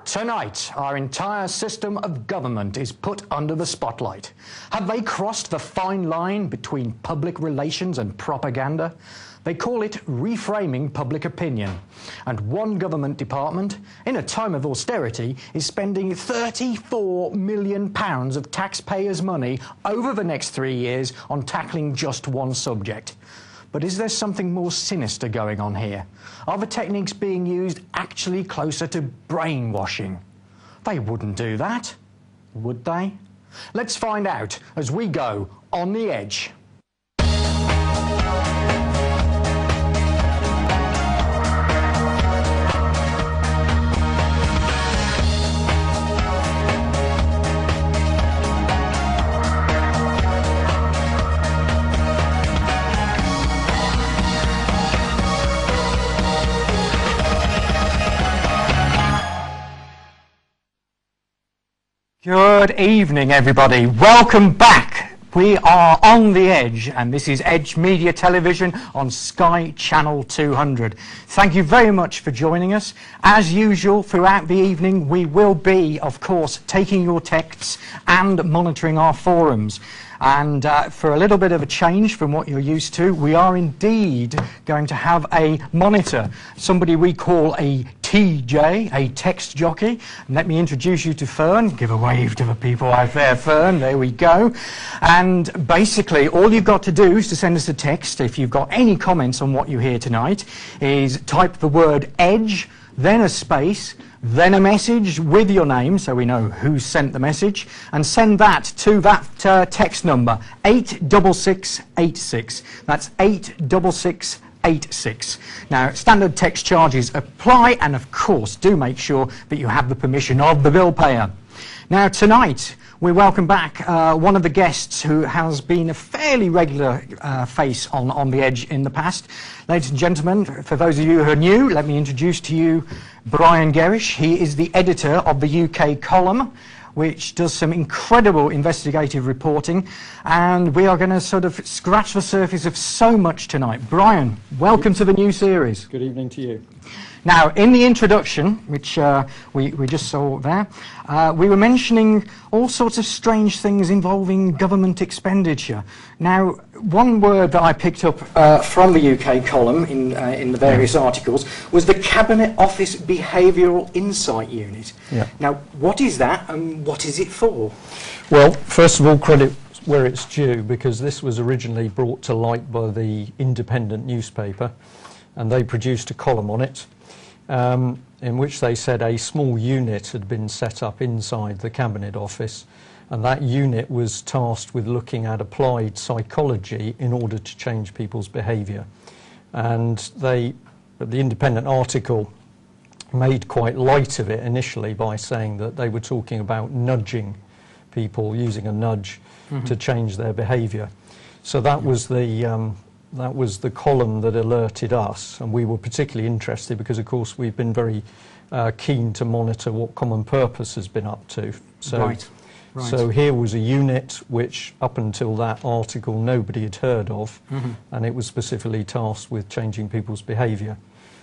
Tonight, our entire system of government is put under the spotlight. Have they crossed the fine line between public relations and propaganda? They call it reframing public opinion. And one government department, in a time of austerity, is spending £34 million of taxpayers' money over the next 3 years on tackling just one subject. But is there something more sinister going on here? Are the techniques being used actually closer to brainwashing? They wouldn't do that, would they? Let's find out as we go on the edge. Good evening, everybody. Welcome back. We are on the edge, and this is Edge Media Television on Sky Channel 200. Thank you very much for joining us. As usual, throughout the evening, we will be, of course, taking your texts and monitoring our forums. And for a little bit of a change from what you're used to, we are indeed going to have a monitor, somebody we call a TJ, a text jockey. And let me introduce you to Fern. Give a wave to the people out there, Fern. There we go. And basically, all you've got to do is to send us a text. If you've got any comments on what you hear tonight, is type the word EDGE, then a space, then a message with your name, so we know who sent the message, and send that to that text number, 86686. That's 86686. Now, standard text charges apply, and of course, do make sure that you have the permission of the bill payer. Now, tonight, we welcome back one of the guests who has been a fairly regular face on the edge in the past. Ladies and gentlemen, for those of you who are new, let me introduce to you Brian Gerish. He is the editor of the UK column, which does some incredible investigative reporting, and we are going to sort of scratch the surface of so much tonight. Brian, welcome to the new series. Good evening to you. Now, in the introduction, which we just saw there, we were mentioning all sorts of strange things involving government expenditure. Now, one word that I picked up from the UK column in the various articles was the Cabinet Office Behavioural Insight Unit. Yeah. Now, what is that and what is it for? Well, first of all, credit where it's due, because this was originally brought to light by the Independent newspaper, and they produced a column on it. In which they said a small unit had been set up inside the Cabinet Office, and that unit was tasked with looking at applied psychology in order to change people's behaviour. And the Independent article made quite light of it initially by saying that they were talking about nudging people, using a nudge to change their behaviour. So that was the column that alerted us, and we were particularly interested because, of course, we've been very keen to monitor what Common Purpose has been up to. So, right. So here was a unit which, up until that article, nobody had heard of, and it was specifically tasked with changing people's behaviour.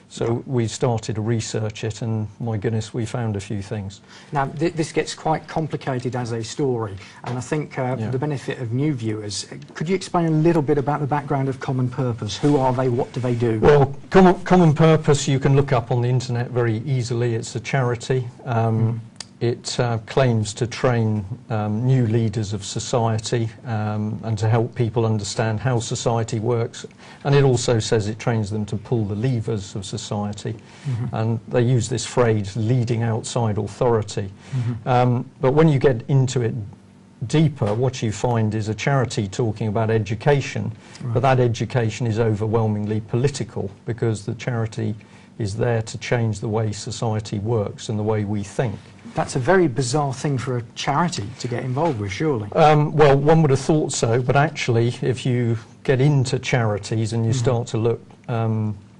So we started to research it, and my goodness, we found a few things. Now, this gets quite complicated as a story, and I think for the benefit of new viewers, could you explain a little bit about the background of Common Purpose? Who are they? What do they do? Well, Common Purpose you can look up on the internet very easily. It's a charity. It claims to train new leaders of society and to help people understand how society works. And it also says it trains them to pull the levers of society. And they use this phrase, leading outside authority. But when you get into it deeper, what you find is a charity talking about education, but that education is overwhelmingly political, because the charity is there to change the way society works and the way we think. That's a very bizarre thing for a charity to get involved with, surely. Well, one would have thought so, but actually, if you get into charities and you start to look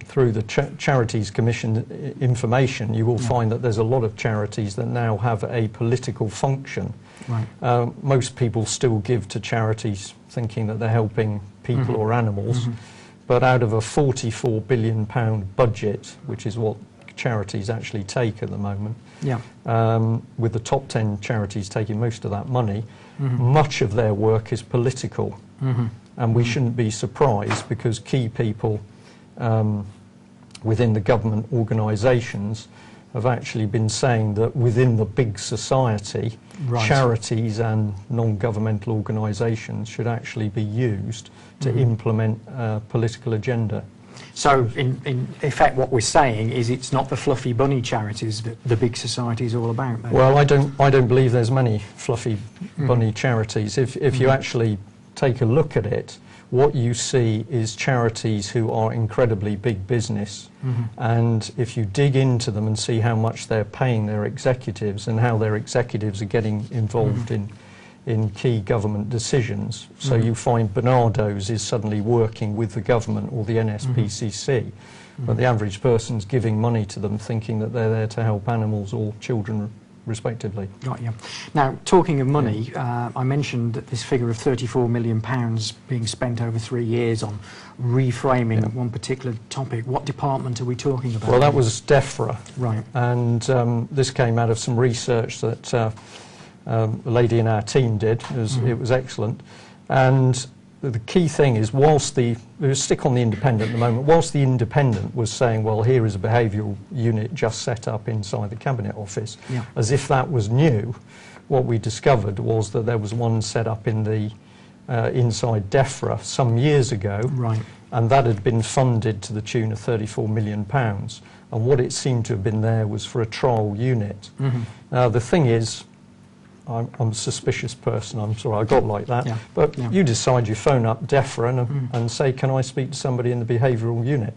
through the Charities Commission information, you will find that there's a lot of charities that now have a political function. Right. Most people still give to charities thinking that they're helping people or animals, but out of a £44 billion budget, which is what charities actually take at the moment. Yeah. With the top 10 charities taking most of that money, much of their work is political. And we shouldn't be surprised, because key people within the government organisations have actually been saying that within the big society, charities and non-governmental organisations should actually be used to implement a political agenda. So, in effect, what we're saying is it's not the fluffy bunny charities that the big society is all about, then? Well, I don't believe there's many fluffy bunny charities. If you actually take a look at it, what you see is charities who are incredibly big business, and if you dig into them and see how much they're paying their executives and how their executives are getting involved in key government decisions, so you find Bernardo's is suddenly working with the government or the NSPCC, but the average person's giving money to them thinking that they're there to help animals or children respectively. Got you. Now, talking of money, I mentioned that this figure of £34 million being spent over 3 years on reframing one particular topic. What department are we talking about? Well, that was DEFRA. Right. And this came out of some research that a lady in our team did. It was excellent. And the key thing is, whilst we'll stick on the Independent at the moment, whilst the Independent was saying, well, here is a behavioural unit just set up inside the Cabinet Office, as if that was new, what we discovered was that there was one set up in the inside DEFRA some years ago, and that had been funded to the tune of £34 million. And what it seemed to have been there was for a trial unit. Now, the thing is, I'm a suspicious person, I'm sorry I got like that, but you decide, you phone up DEFRA and say, can I speak to somebody in the behavioural unit?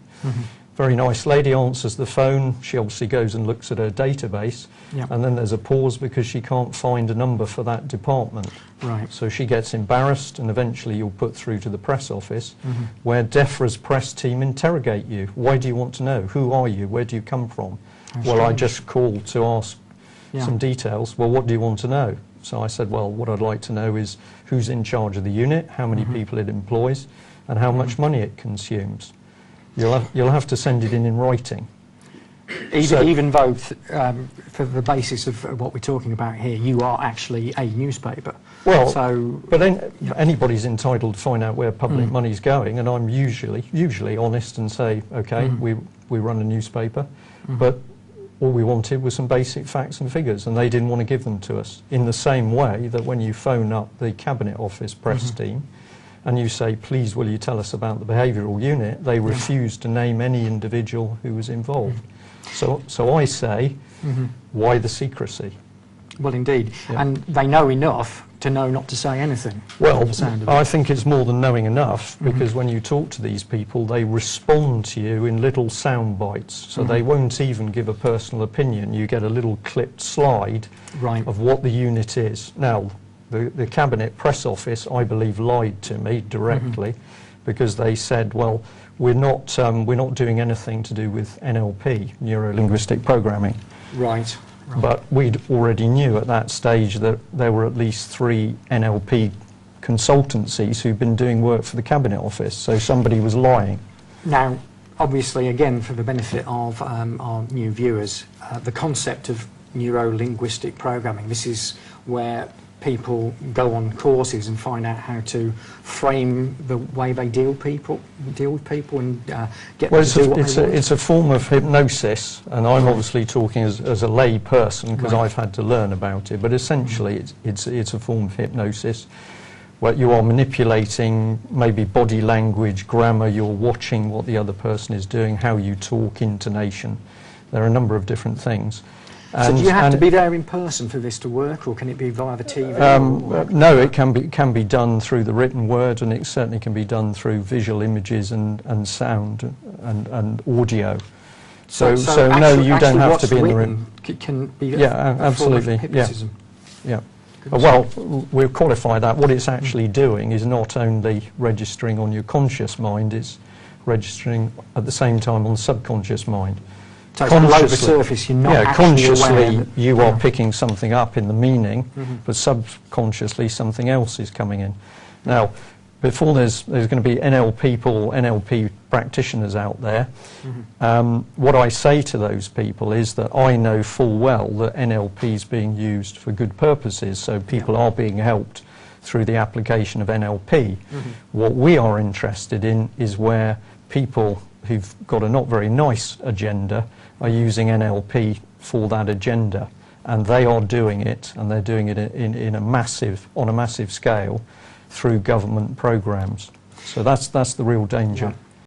Very nice lady answers the phone, she obviously goes and looks at her database, and then there's a pause because she can't find a number for that department. So she gets embarrassed, and eventually you'll put through to the press office, where DEFRA's press team interrogate you. Why do you want to know? Who are you? Where do you come from? Well, I just called to ask some details. Well, what do you want to know? So I said, well, what I'd like to know is who's in charge of the unit, how many people it employs, and how much money it consumes. You'll have to send it in writing. Even though, for the basis of what we're talking about here, you are actually a newspaper. Well, so, but anybody's entitled to find out where public money's going, and I'm usually honest and say, okay, we run a newspaper, but all we wanted was some basic facts and figures, and they didn't want to give them to us. In the same way that when you phone up the Cabinet Office press team and you say, please will you tell us about the behavioural unit, they refuse to name any individual who was involved. So I say, why the secrecy? Well, indeed. And they know enough to know not to say anything. Well, I think it's more than knowing enough, because when you talk to these people, they respond to you in little sound bites. So they won't even give a personal opinion. You get a little clipped slide of what the unit is. Now, the Cabinet Press Office, I believe, lied to me directly, because they said, well, we're not doing anything to do with NLP, neuro-linguistic programming. But we already knew at that stage that there were at least 3 NLP consultancies who'd been doing work for the Cabinet Office, so somebody was lying. Now, obviously, again, for the benefit of our new viewers, the concept of neuro-linguistic programming, this is where people go on courses and find out how to frame the way they deal with people and get them to do what they want. It's a form of hypnosis, and I'm obviously talking as a lay person because I've had to learn about it, but essentially it's a form of hypnosis where you are manipulating maybe body language, grammar, you're watching what the other person is doing, how you talk, intonation. There are a number of different things. So do you have to be there in person for this to work, or can it be via the TV? No, it can be done through the written word, and it certainly can be done through visual images and sound and audio. So no, you don't have to be in the room. Can be absolutely. Hypnotism. Yeah. Well, we'll qualify that. What it's actually doing is not only registering on your conscious mind, it's registering at the same time on the subconscious mind. So below the surface, you're not consciously you are picking something up in the meaning, but subconsciously something else is coming in. Now, before there's going to be NLP people, NLP practitioners out there, what I say to those people is that I know full well that NLP is being used for good purposes, so people are being helped through the application of NLP. What we are interested in is where people who've got a not very nice agenda are using NLP for that agenda, and they are doing it, and they're doing it on a massive scale through government programs. So that's the real danger. Yeah.